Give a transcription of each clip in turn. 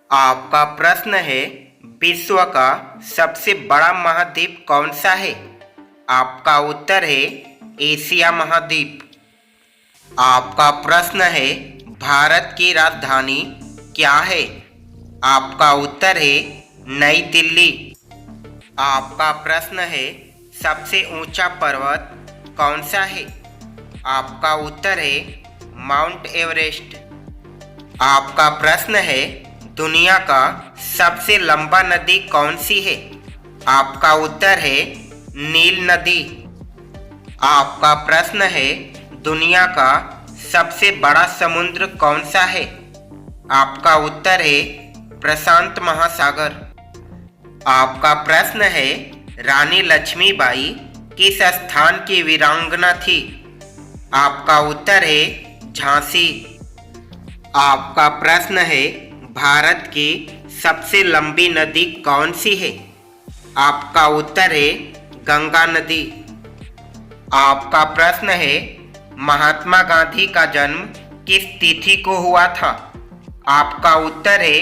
आपका प्रश्न है, विश्व का सबसे बड़ा महाद्वीप कौन सा है? आपका उत्तर है एशिया महाद्वीप। आपका प्रश्न है, भारत की राजधानी क्या है? आपका उत्तर है नई दिल्ली। आपका प्रश्न है, सबसे ऊंचा पर्वत कौन सा है? आपका उत्तर है माउंट एवरेस्ट। आपका प्रश्न है, दुनिया का सबसे लंबा नदी कौन सी है? आपका उत्तर है नील नदी। आपका प्रश्न है, दुनिया का सबसे बड़ा समुद्र कौन सा है? आपका उत्तर है प्रशांत महासागर। आपका प्रश्न है, रानी लक्ष्मीबाई किस स्थान की वीरांगना थी? आपका उत्तर है झांसी। आपका प्रश्न है, भारत की सबसे लंबी नदी कौन सी है? आपका उत्तर है गंगा नदी। आपका प्रश्न है, महात्मा गांधी का जन्म किस तिथि को हुआ था? आपका उत्तर है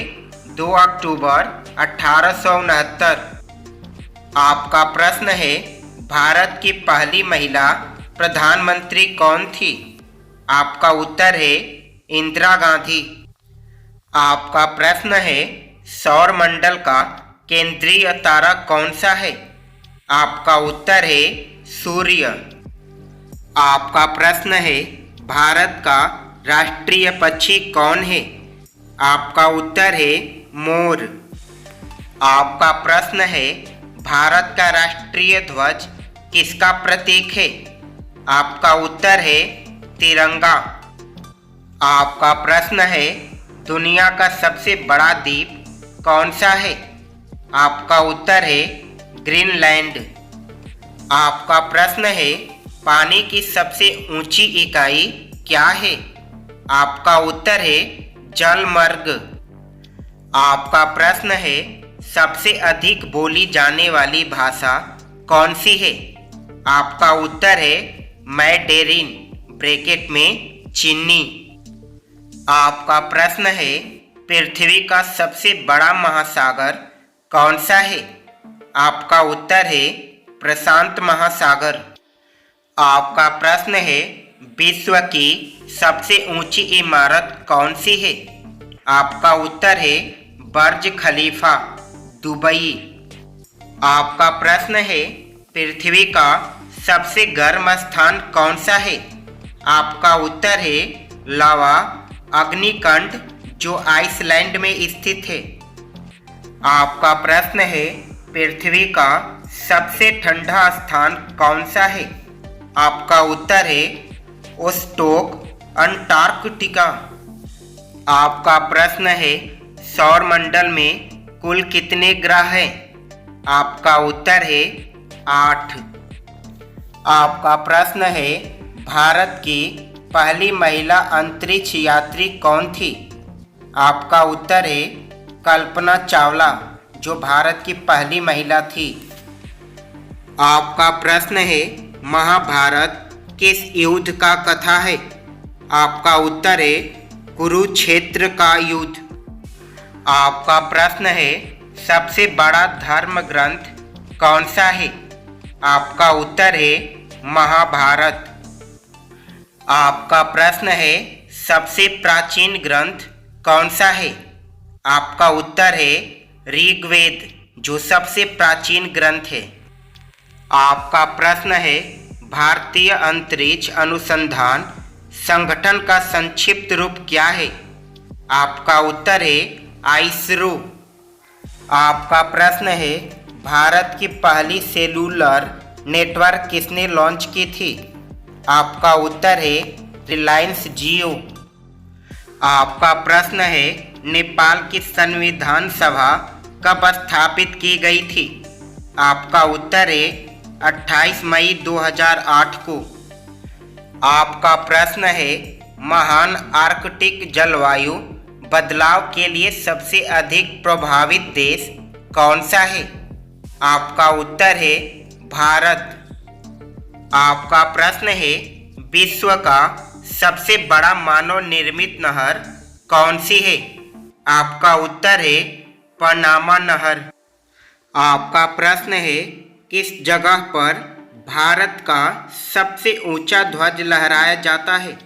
2 अक्टूबर 1869। आपका प्रश्न है, भारत की पहली महिला प्रधानमंत्री कौन थी? आपका उत्तर है इंदिरा गांधी। आपका प्रश्न है, सौर मंडल का केंद्रीय तारा कौन सा है? आपका उत्तर है सूर्य। आपका प्रश्न है, भारत का राष्ट्रीय पक्षी कौन है? आपका उत्तर है मोर। आपका प्रश्न है, भारत का राष्ट्रीय ध्वज किसका प्रतीक है? आपका उत्तर है तिरंगा। आपका प्रश्न है, दुनिया का सबसे बड़ा द्वीप कौन सा है? आपका उत्तर है ग्रीनलैंड। आपका प्रश्न है, पानी की सबसे ऊंची इकाई क्या है? आपका उत्तर है जलमर्ग। आपका प्रश्न है, सबसे अधिक बोली जाने वाली भाषा कौन सी है? आपका उत्तर है मैंडेरिन ब्रैकेट में चीनी। आपका प्रश्न है, पृथ्वी का सबसे बड़ा महासागर कौन सा है? आपका उत्तर है प्रशांत महासागर। आपका प्रश्न है, विश्व की सबसे ऊंची इमारत कौन सी है? आपका उत्तर है बर्ज खलीफा दुबई। आपका प्रश्न है, पृथ्वी का सबसे गर्म स्थान कौन सा है? आपका उत्तर है लावा अग्निकंड जो आइसलैंड में स्थित है। आपका प्रश्न है, पृथ्वी का सबसे ठंडा स्थान कौन सा है? आपका उत्तर है ओस्टोक अंटार्कटिका। आपका प्रश्न है, सौर मंडल में कुल कितने ग्रह हैं? आपका उत्तर है 8। आपका प्रश्न है, भारत की पहली महिला अंतरिक्ष यात्री कौन थी? आपका उत्तर है कल्पना चावला जो भारत की पहली महिला थी। आपका प्रश्न है, महाभारत किस युद्ध का कथा है? आपका उत्तर है कुरुक्षेत्र का युद्ध। आपका प्रश्न है, सबसे बड़ा धर्म ग्रंथ कौन सा है? आपका उत्तर है महाभारत। आपका प्रश्न है, सबसे प्राचीन ग्रंथ कौन सा है? आपका उत्तर है ऋग्वेद जो सबसे प्राचीन ग्रंथ है। आपका प्रश्न है, भारतीय अंतरिक्ष अनुसंधान संगठन का संक्षिप्त रूप क्या है? आपका उत्तर है आईएसआरओ। आपका प्रश्न है, भारत की पहली सेलुलर नेटवर्क किसने लॉन्च की थी? आपका उत्तर है रिलायंस जियो। आपका प्रश्न है, नेपाल की संविधान सभा कब स्थापित की गई थी? आपका उत्तर है 28 मई 2008 को। आपका प्रश्न है, महान आर्कटिक जलवायु बदलाव के लिए सबसे अधिक प्रभावित देश कौन सा है? आपका उत्तर है भारत। आपका प्रश्न है, विश्व का सबसे बड़ा मानव निर्मित नहर कौन सी है? आपका उत्तर है पनामा नहर। आपका प्रश्न है किस जगह पर भारत का सबसे ऊंचा ध्वज लहराया जाता है?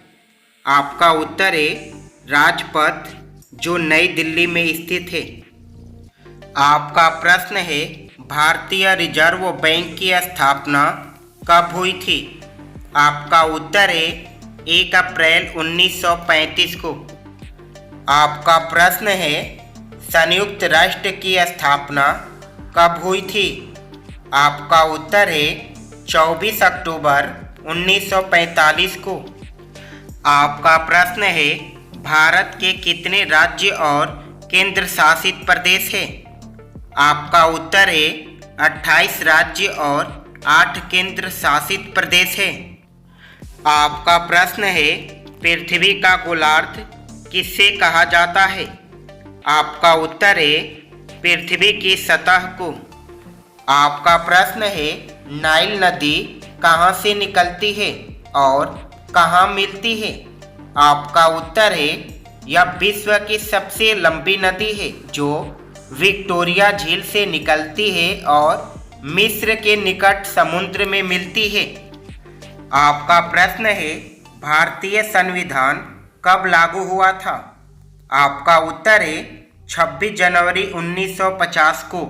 आपका उत्तर है राजपथ, जो नई दिल्ली में स्थित है। आपका प्रश्न है भारतीय रिजर्व बैंक की स्थापना कब हुई थी? आपका उत्तर है 1 अप्रैल 1935 को। आपका प्रश्न है संयुक्त राष्ट्र की स्थापना कब हुई थी? आपका उत्तर है 24 अक्टूबर 1945 को। आपका प्रश्न है भारत के कितने राज्य और केंद्र शासित प्रदेश हैं? आपका उत्तर है 28 राज्य और 8 केंद्र शासित प्रदेश हैं। आपका प्रश्न है पृथ्वी का गोलार्ध किससे कहा जाता है? आपका उत्तर है पृथ्वी की सतह को। आपका प्रश्न है नाइल नदी कहाँ से निकलती है और कहाँ मिलती है? आपका उत्तर है यह विश्व की सबसे लंबी नदी है, जो विक्टोरिया झील से निकलती है और मिस्र के निकट समुद्र में मिलती है। आपका प्रश्न है भारतीय संविधान कब लागू हुआ था? आपका उत्तर है 26 जनवरी 1950 को।